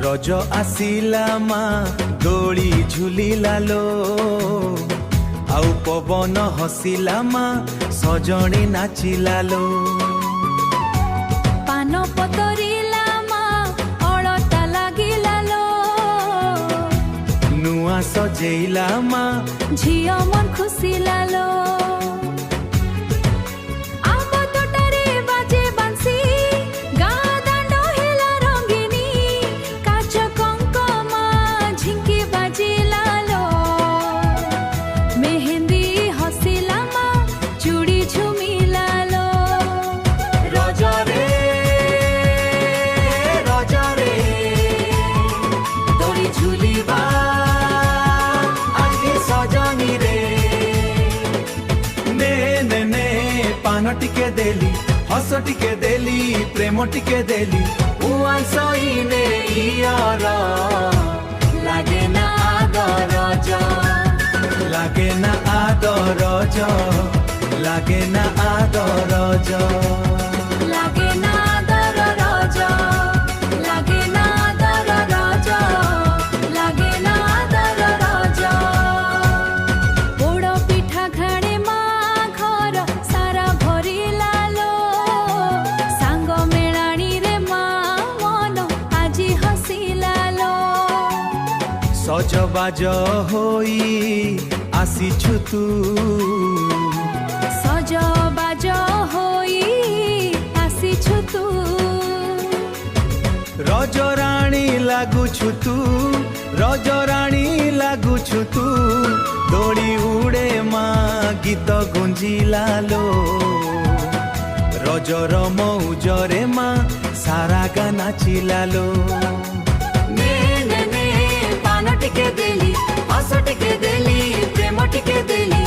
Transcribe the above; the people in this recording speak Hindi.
रज आसिला मा दोली झुलिला लो आउ पवन हसिला मा सजणी नाचिला लो पान पतरिला मा अलता लागिला लो नुआ सजेला मा झियो मन खुसिला लो पान टिके देली हस टिके देली प्रेम टिके देली उआसइने इयर लागे ना आदरज लागे ना आदरज लागे ना आदरज लागे ना आदरज लागे ना आदरज लागे ना आदरज पोड़ पिठा घाणे मा घर सारा भरिला लो सांग मेलाणी रे मा मन आजी हसिला लो सजबाज होई आसीछु तू सजबाज होई आसीछु तू रजराणी लागुछु तू रजराणी लागुछु तू दोली उड़े मा गीत गुंजिला लो रजर मौजरे मा सारा गा नाचिला लो ने ने ने पान टिके देली हस टिके देली प्रेम टिके देली